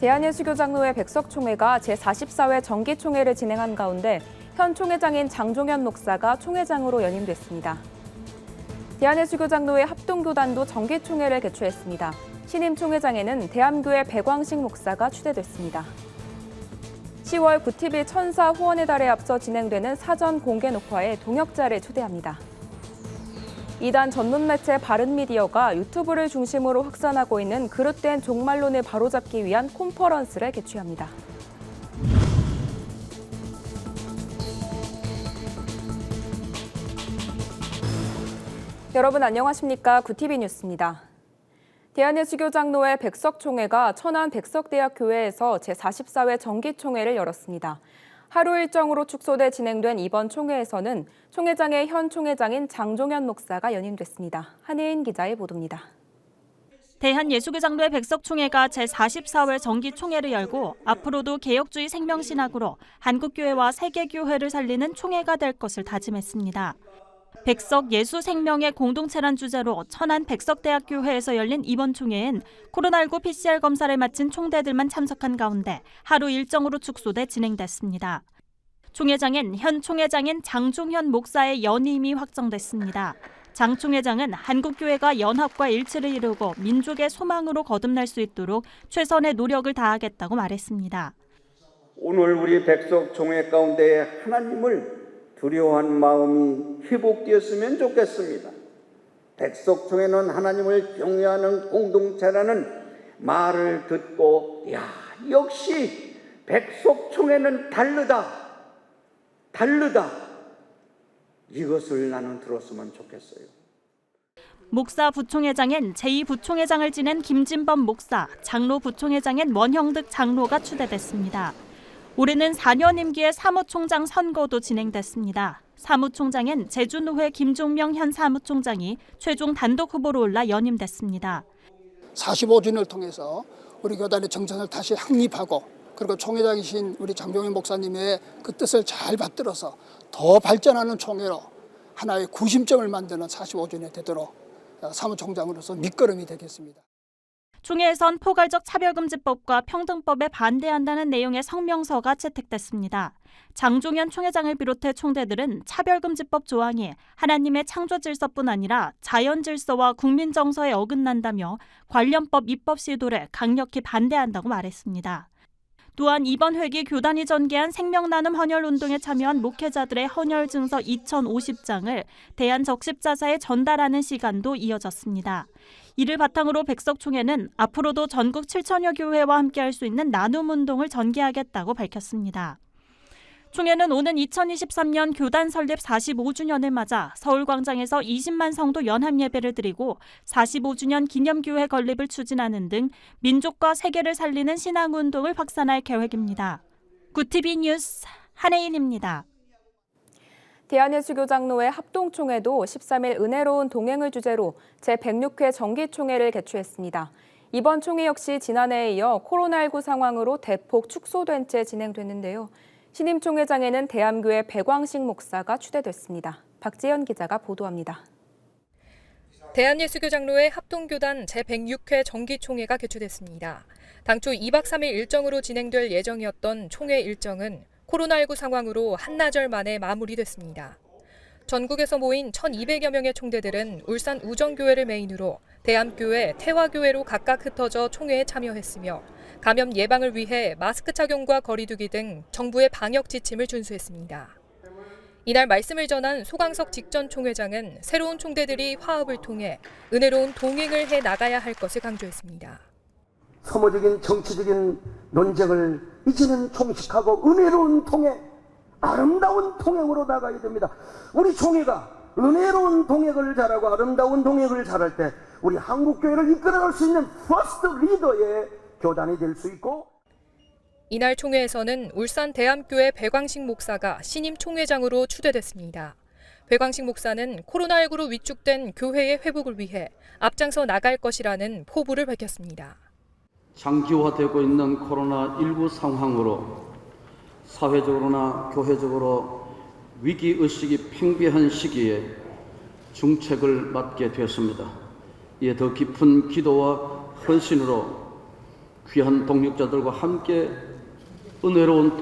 대한예수교장로회 백석총회가 제44회 정기총회를 진행한 가운데 현 총회장인 장종현 목사가 총회장으로 연임됐습니다. 대한예수교장로회 합동교단도 정기총회를 개최했습니다. 신임 총회장에는 대함교회 백광식 목사가 추대됐습니다. 10월 구TV 천사 후원의 달에 앞서 진행되는 사전 공개 녹화에 동역자를 초대합니다. 이단 전문 매체 바른미디어가 유튜브를 중심으로 확산하고 있는 그릇된 종말론을 바로잡기 위한 콘퍼런스를 개최합니다. 여러분 안녕하십니까? 구TV 뉴스입니다. 대한예수교장로회 백석총회가 천안 백석대학교회에서 제44회 정기총회를 열었습니다. 하루 일정으로 축소돼 진행된 이번 총회에서는 총회장의 현 총회장인 장종현 목사가 연임됐습니다. 한혜인 기자의 보도입니다. 대한예수교장로회 백석총회가 제44회 정기총회를 열고 앞으로도 개혁주의 생명신학으로 한국교회와 세계교회를 살리는 총회가 될 것을 다짐했습니다. 백석 예수생명의 공동체란 주제로 천안 백석대학교회에서 열린 이번 총회엔 코로나19 PCR 검사를 마친 총대들만 참석한 가운데 하루 일정으로 축소돼 진행됐습니다. 총회장엔 현 총회장인 장종현 목사의 연임이 확정됐습니다. 장 총회장은 한국교회가 연합과 일치를 이루고 민족의 소망으로 거듭날 수 있도록 최선의 노력을 다하겠다고 말했습니다. 오늘 우리 백석총회 가운데 하나님을 두려워한 마음이 회복되었으면 좋겠습니다. 백석총회는 하나님을 경외하는 공동체라는 말을 듣고 역시 백석총회는 다르다. 이것을 나는 들었으면 좋겠어요. 목사 부총회장엔 제2부총회장을 지낸 김진범 목사, 장로 부총회장엔 원형득 장로가 추대됐습니다. 올해는 4년 임기의 사무총장 선거도 진행됐습니다. 사무총장엔 제주노회 김종명 현 사무총장이 최종 단독 후보로 올라 연임됐습니다. 45주년을 통해서 우리 교단의 정신을 다시 확립하고 그리고 총회장이신 우리 장종현 목사님의 그 뜻을 잘 받들어서 더 발전하는 총회로 하나의 구심점을 만드는 45주년이 되도록 사무총장으로서 밑거름이 되겠습니다. 총회에선 포괄적 차별금지법과 평등법에 반대한다는 내용의 성명서가 채택됐습니다. 장종현 총회장을 비롯해 총대들은 차별금지법 조항이 하나님의 창조 질서뿐 아니라 자연 질서와 국민 정서에 어긋난다며 관련법 입법 시도를 강력히 반대한다고 말했습니다. 또한 이번 회기 교단이 전개한 생명나눔 헌혈운동에 참여한 목회자들의 헌혈 증서 2,050장을 대한적십자사에 전달하는 시간도 이어졌습니다. 이를 바탕으로 백석총회는 앞으로도 전국 7천여 교회와 함께할 수 있는 나눔운동을 전개하겠다고 밝혔습니다. 총회는 오는 2023년 교단 설립 45주년을 맞아 서울광장에서 20만 성도 연합예배를 드리고 45주년 기념교회 건립을 추진하는 등 민족과 세계를 살리는 신앙운동을 확산할 계획입니다. 구TV 뉴스 한혜인입니다. 대한예수교장로회 합동총회도 13일 은혜로운 동행을 주제로 제106회 정기총회를 개최했습니다. 이번 총회 역시 지난해에 이어 코로나19 상황으로 대폭 축소된 채 진행됐는데요. 신임 총회장에는 대함교회 백광식 목사가 추대됐습니다. 박재현 기자가 보도합니다. 대한예수교장로회 합동교단 제106회 정기총회가 개최됐습니다. 당초 2박 3일 일정으로 진행될 예정이었던 총회 일정은 코로나19 상황으로 한나절 만에 마무리됐습니다. 전국에서 모인 1,200여 명의 총대들은 울산 우정교회를 메인으로 대함교회, 태화교회로 각각 흩어져 총회에 참여했으며 감염 예방을 위해 마스크 착용과 거리 두기 등 정부의 방역 지침을 준수했습니다. 이날 말씀을 전한 소강석 직전 총회장은 새로운 총대들이 화합을 통해 은혜로운 동행을 해 나가야 할 것을 강조했습니다. 소모적인 정치적인 논쟁을 이제는 종식하고 은혜로운 통행, 아름다운 통행으로 나가야 됩니다. 우리 총회가 은혜로운 동행을 잘하고 아름다운 동행을 잘할 때 우리 한국교회를 이끌어갈 수 있는 퍼스트 리더의 교단이 될 수 있고. 이날 총회에서는 울산 대함교회 백광식 목사가 신임 총회장으로 추대됐습니다. 백광식 목사는 코로나19로 위축된 교회의 회복을 위해 앞장서 나갈 것이라는 포부를 밝혔습니다. 장기화되고 있는 코로나19 상황으로 사회적으로나 교회적으로 위기의식이 팽배한 시기에 중책을 맡게 되었습니다. 이에 더 깊은 기도와 헌신으로 귀한 동역자들과 함께 은혜로운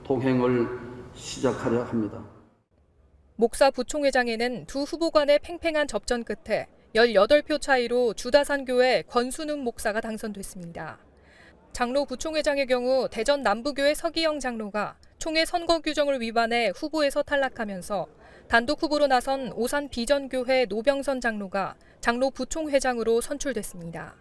동행을 시작하려 합니다. 목사 부총회장에는 두 후보 간의 팽팽한 접전 끝에 18표 차이로 주다산교회 권순웅 목사가 당선됐습니다. 장로 부총회장의 경우 대전 남부교회 서기영 장로가 총회 선거 규정을 위반해 후보에서 탈락하면서 단독 후보로 나선 오산 비전교회 노병선 장로가 장로 부총회장으로 선출됐습니다.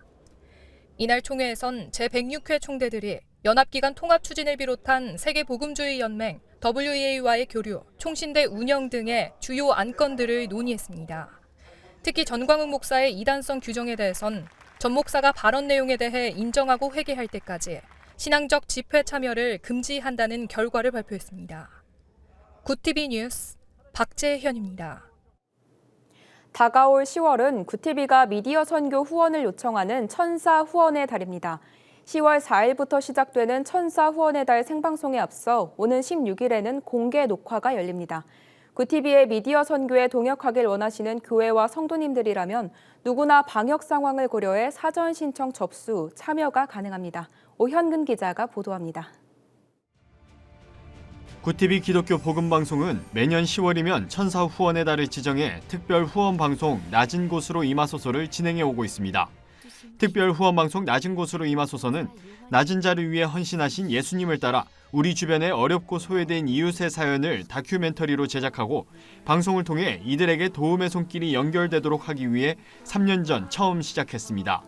이날 총회에선 제106회 총대들이 연합기관 통합 추진을 비롯한 세계복음주의연맹 WEA와의 교류, 총신대 운영 등의 주요 안건들을 논의했습니다. 특히 전광훈 목사의 이단성 규정에 대해선 전 목사가 발언 내용에 대해 인정하고 회개할 때까지 신앙적 집회 참여를 금지한다는 결과를 발표했습니다. 굿TV 뉴스 박재현입니다. 다가올 10월은 굿TV가 미디어 선교 후원을 요청하는 천사 후원의 달입니다. 10월 4일부터 시작되는 천사 후원의 달 생방송에 앞서 오는 16일에는 공개 녹화가 열립니다. 굿TV의 미디어 선교에 동역하길 원하시는 교회와 성도님들이라면 누구나 방역 상황을 고려해 사전 신청 접수, 참여가 가능합니다. 오현근 기자가 보도합니다. 굿TV 기독교 복음방송은 매년 10월이면 천사 후원의 달을 지정해 특별 후원 방송 낮은 곳으로 임하소서를 진행해 오고 있습니다. 특별 후원 방송 낮은 곳으로 임하소서는 낮은 자를 위해 헌신하신 예수님을 따라 우리 주변에 어렵고 소외된 이웃의 사연을 다큐멘터리로 제작하고 방송을 통해 이들에게 도움의 손길이 연결되도록 하기 위해 3년 전 처음 시작했습니다.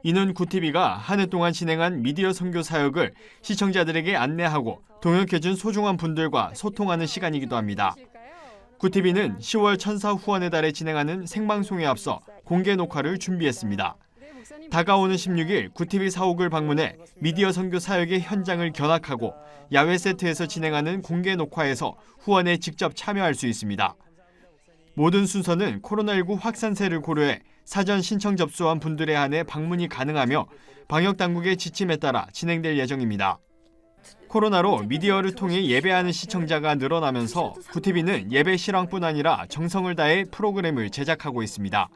이는 굿TV가 한 해 동안 진행한 미디어 선교 사역을 시청자들에게 안내하고 동역해준 소중한 분들과 소통하는 시간이기도 합니다. 굿TV는 10월 천사 후원의 달에 진행하는 생방송에 앞서 공개 녹화를 준비했습니다. 다가오는 16일 굿TV 사옥을 방문해 미디어 선교 사역의 현장을 견학하고 야외 세트에서 진행하는 공개 녹화에서 후원에 직접 참여할 수 있습니다. 모든 순서는 코로나19 확산세를 고려해 사전 신청 접수한 분들에 한해 방문이 가능하며 방역당국의 지침에 따라 진행될 예정입니다. 코로나로 미디어를 통해 예배하는 시청자가 늘어나면서 굿TV는 예배 실황뿐 아니라 정성을 다해 프로그램을 제작하고 있습니다.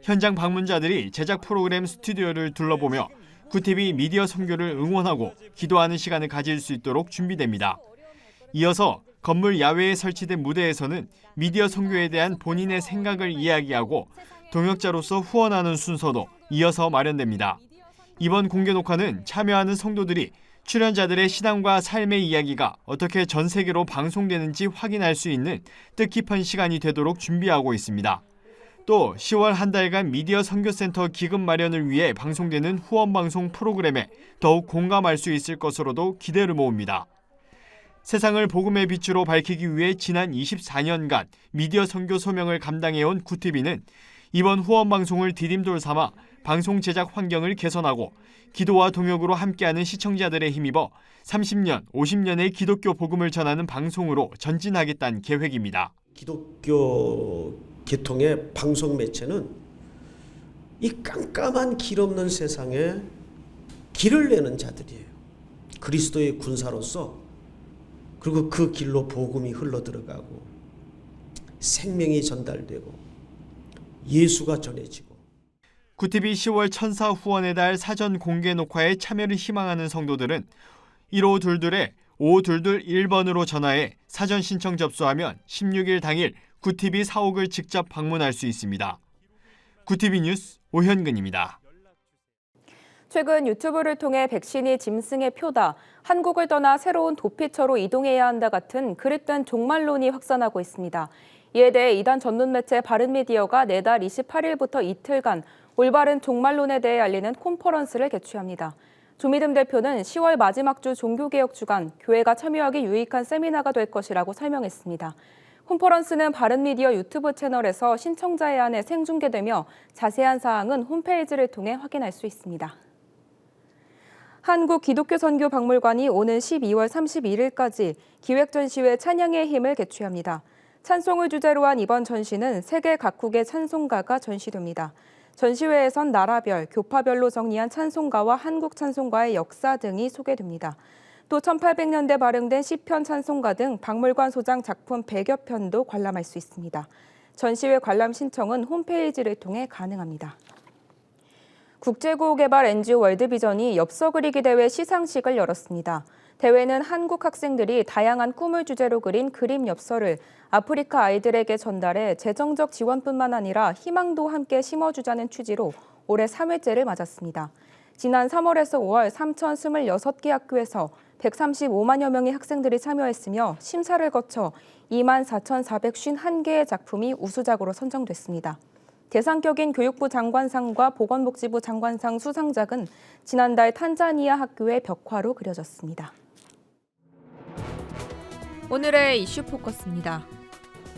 현장 방문자들이 제작 프로그램 스튜디오를 둘러보며 굿TV 미디어 선교를 응원하고 기도하는 시간을 가질 수 있도록 준비됩니다. 이어서 건물 야외에 설치된 무대에서는 미디어 선교에 대한 본인의 생각을 이야기하고 동역자로서 후원하는 순서도 이어서 마련됩니다. 이번 공개 녹화는 참여하는 성도들이 출연자들의 신앙과 삶의 이야기가 어떻게 전 세계로 방송되는지 확인할 수 있는 뜻깊은 시간이 되도록 준비하고 있습니다. 또 10월 한 달간 미디어 선교센터 기금 마련을 위해 방송되는 후원방송 프로그램에 더욱 공감할 수 있을 것으로도 기대를 모읍니다. 세상을 복음의 빛으로 밝히기 위해 지난 24년간 미디어 선교 소명을 감당해온 굿TV는 이번 후원방송을 디딤돌 삼아 방송 제작 환경을 개선하고 기도와 동역으로 함께하는 시청자들에 힘입어 30년, 50년의 기독교 복음을 전하는 방송으로 전진하겠다는 계획입니다. 기독교 계통의 방송 매체는 이 깜깜한 길 없는 세상에 길을 내는 자들이에요. 그리스도의 군사로서 그리고 그 길로 복음이 흘러들어가고 생명이 전달되고 예수가 전해지고. 굿TV 10월 천사 후원의 달 사전 공개 녹화에 참여를 희망하는 성도들은 1522-5221번으로 전화해 사전 신청 접수하면 16일 당일 굿TV 사옥을 직접 방문할 수 있습니다. 굿TV 뉴스 오현근입니다. 최근 유튜브를 통해 백신이 짐승의 표다, 한국을 떠나 새로운 도피처로 이동해야 한다 같은 그릇된 종말론이 확산하고 있습니다. 이에 대해 이단 전문 매체 바른미디어가 내달 28일부터 이틀간 올바른 종말론에 대해 알리는 콘퍼런스를 개최합니다. 조미듬 대표는 10월 마지막 주 종교개혁 주간 교회가 참여하기 유익한 세미나가 될 것이라고 설명했습니다. 콘퍼런스는 바른미디어 유튜브 채널에서 신청자에 한해 생중계되며 자세한 사항은 홈페이지를 통해 확인할 수 있습니다. 한국기독교선교박물관이 오는 12월 31일까지 기획전시회 찬양의 힘을 개최합니다. 찬송을 주제로 한 이번 전시는 세계 각국의 찬송가가 전시됩니다. 전시회에선 나라별, 교파별로 정리한 찬송가와 한국 찬송가의 역사 등이 소개됩니다. 또 1800년대 발행된 시편 찬송가 등 박물관 소장 작품 100여 편도 관람할 수 있습니다. 전시회 관람 신청은 홈페이지를 통해 가능합니다. 국제구호개발 NGO 월드비전이 엽서 그리기 대회 시상식을 열었습니다. 대회는 한국 학생들이 다양한 꿈을 주제로 그린 그림 엽서를 아프리카 아이들에게 전달해 재정적 지원뿐만 아니라 희망도 함께 심어주자는 취지로 올해 3회째를 맞았습니다. 지난 3월에서 5월 3,026개 학교에서 135만여 명의 학생들이 참여했으며 심사를 거쳐 24,451개의 작품이 우수작으로 선정됐습니다. 대상격인 교육부 장관상과 보건복지부 장관상 수상작은 지난달 탄자니아 학교의 벽화로 그려졌습니다. 오늘의 이슈 포커스입니다.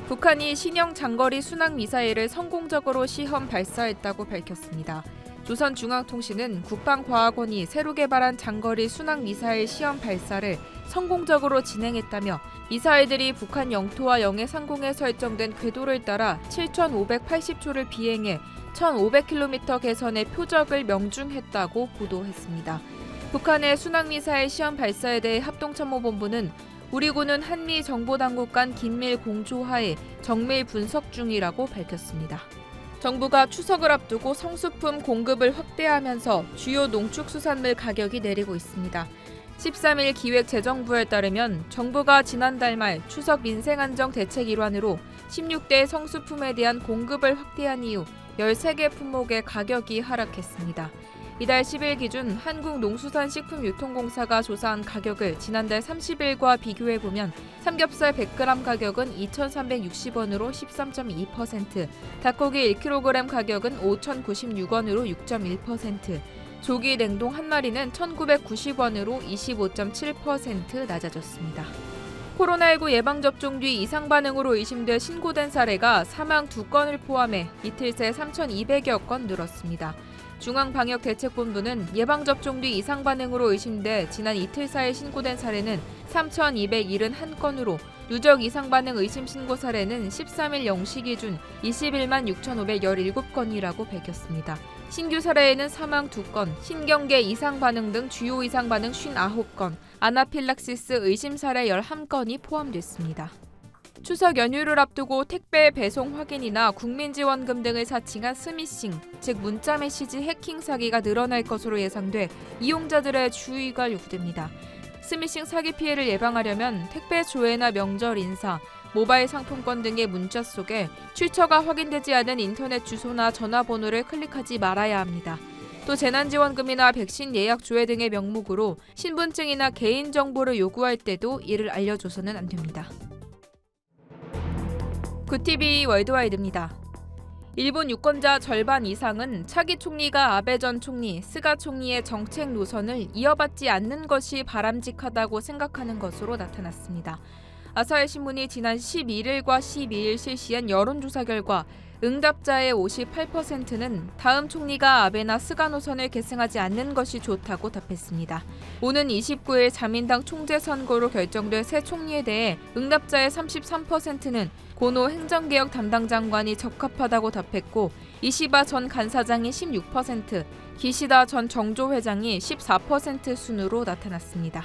북한이 신형 장거리 순항 미사일을 성공적으로 시험 발사했다고 밝혔습니다. 조선중앙통신은 국방과학원이 새로 개발한 장거리 순항 미사일 시험 발사를 성공적으로 진행했다며 미사일들이 북한 영토와 영해 상공에 설정된 궤도를 따라 7,580초를 비행해 1,500km 개선의 표적을 명중했다고 보도했습니다. 북한의 순항미사일 시험 발사에 대해 합동참모본부는 우리 군은 한미 정보당국 간 긴밀 공조하에 정밀 분석 중이라고 밝혔습니다. 정부가 추석을 앞두고 성수품 공급을 확대하면서 주요 농축수산물 가격이 내리고 있습니다. 13일 기획재정부에 따르면 정부가 지난달 말 추석 민생안정 대책 일환으로 16대 성수품에 대한 공급을 확대한 이후 13개 품목의 가격이 하락했습니다. 이달 10일 기준 한국농수산식품유통공사가 조사한 가격을 지난달 30일과 비교해보면 삼겹살 100g 가격은 2,360원으로 13.2%, 닭고기 1kg 가격은 5,096원으로 6.1%, 조기 냉동 한 마리는 1,990원으로 25.7% 낮아졌습니다. 코로나19 예방접종 뒤 이상 반응으로 의심돼 신고된 사례가 사망 2건을 포함해 이틀 새 3,200여 건 늘었습니다. 중앙방역대책본부는 예방접종 뒤 이상 반응으로 의심돼 지난 이틀 사이 신고된 사례는 3,271건으로 누적 이상 반응 의심 신고 사례는 13일 0시 기준 21만 6,517건이라고 밝혔습니다. 신규 사례에는 사망 2건, 신경계 이상 반응 등 주요 이상 반응 59건, 아나필락시스 의심 사례 11건이 포함됐습니다. 추석 연휴를 앞두고 택배 배송 확인이나 국민지원금 등을 사칭한 스미싱, 즉 문자 메시지 해킹 사기가 늘어날 것으로 예상돼 이용자들의 주의가 요구됩니다. 스미싱 사기 피해를 예방하려면 택배 조회나 명절 인사, 모바일 상품권 등의 문자 속에 출처가 확인되지 않은 인터넷 주소나 전화번호를 클릭하지 말아야 합니다. 또 재난지원금이나 백신 예약 조회 등의 명목으로 신분증이나 개인정보를 요구할 때도 이를 알려줘서는 안 됩니다. 굿TV 월드와이드입니다. 일본 유권자 절반 이상은 차기 총리가 아베 전 총리, 스가 총리의 정책 노선을 이어받지 않는 것이 바람직하다고 생각하는 것으로 나타났습니다. 아사히 신문이 지난 11일과 12일 실시한 여론조사 결과 응답자의 58%는 다음 총리가 아베나 스가 노선을 계승하지 않는 것이 좋다고 답했습니다. 오는 29일 자민당 총재 선거로 결정될 새 총리에 대해 응답자의 33%는 고노 행정개혁 담당 장관이 적합하다고 답했고 이시바 전 간사장이 16%, 기시다 전 정조회장이 14% 순으로 나타났습니다.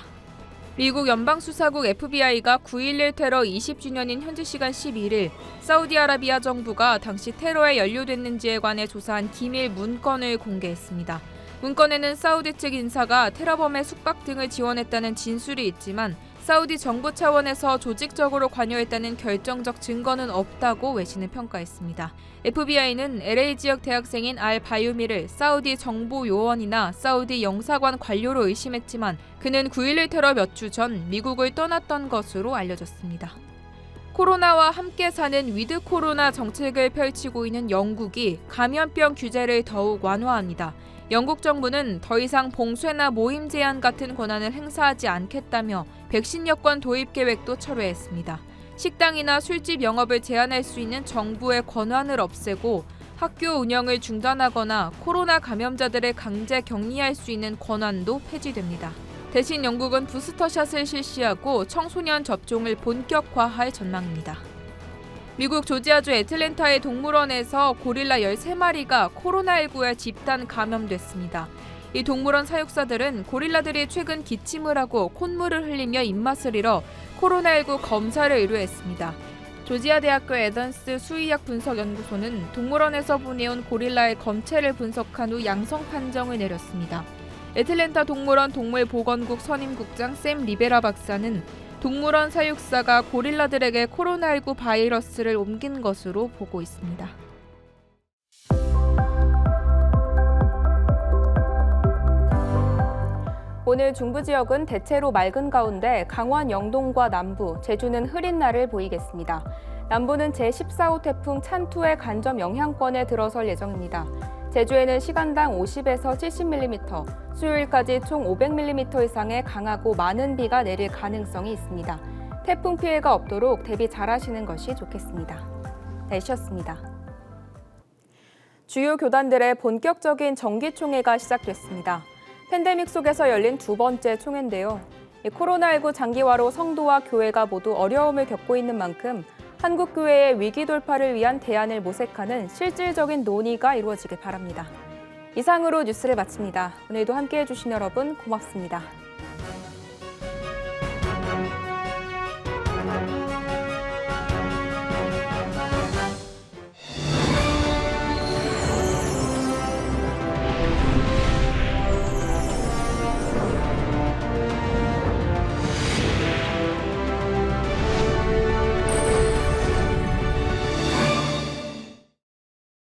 미국 연방수사국 FBI가 9.11 테러 20주년인 현지 시간 11일 사우디아라비아 정부가 당시 테러에 연루됐는지에 관해 조사한 기밀 문건을 공개했습니다. 문건에는 사우디 측 인사가 테러범의 숙박 등을 지원했다는 진술이 있지만 사우디 정부 차원에서 조직적으로 관여했다는 결정적 증거는 없다고 외신을 평가했습니다. FBI는 LA 지역 대학생인 알 바유미를 사우디 정보 요원이나 사우디 영사관 관료로 의심했지만 그는 9.11 테러 몇 주 전 미국을 떠났던 것으로 알려졌습니다. 코로나와 함께 사는 위드 코로나 정책을 펼치고 있는 영국이 감염병 규제를 더욱 완화합니다. 영국 정부는 더 이상 봉쇄나 모임 제한 같은 권한을 행사하지 않겠다며 백신 여권 도입 계획도 철회했습니다. 식당이나 술집 영업을 제한할 수 있는 정부의 권한을 없애고 학교 운영을 중단하거나 코로나 감염자들을 강제 격리할 수 있는 권한도 폐지됩니다. 대신 영국은 부스터샷을 실시하고 청소년 접종을 본격화할 전망입니다. 미국 조지아주 애틀랜타의 동물원에서 고릴라 13마리가 코로나19에 집단 감염됐습니다. 이 동물원 사육사들은 고릴라들이 최근 기침을 하고 콧물을 흘리며 입맛을 잃어 코로나19 검사를 의뢰했습니다. 조지아 대학교 애던스 수의학 분석 연구소는 동물원에서 보내온 고릴라의 검체를 분석한 후 양성 판정을 내렸습니다. 애틀랜타 동물원 동물보건국 선임국장 샘 리베라 박사는 동물원 사육사가 고릴라들에게 코로나19 바이러스를 옮긴 것으로 보고 있습니다. 오늘 중부 지역은 대체로 맑은 가운데 강원 영동과 남부, 제주는 흐린 날을 보이겠습니다. 남부는 제14호 태풍 찬투의 간접 영향권에 들어설 예정입니다. 제주에는 시간당 50에서 70mm, 수요일까지 총 500mm 이상의 강하고 많은 비가 내릴 가능성이 있습니다. 태풍 피해가 없도록 대비 잘하시는 것이 좋겠습니다. 날씨였습니다. 주요 교단들의 본격적인 정기총회가 시작됐습니다. 팬데믹 속에서 열린 두 번째 총회인데요. 코로나19 장기화로 성도와 교회가 모두 어려움을 겪고 있는 만큼 한국교회의 위기 돌파를 위한 대안을 모색하는 실질적인 논의가 이루어지길 바랍니다. 이상으로 뉴스를 마칩니다. 오늘도 함께해 주신 여러분 고맙습니다.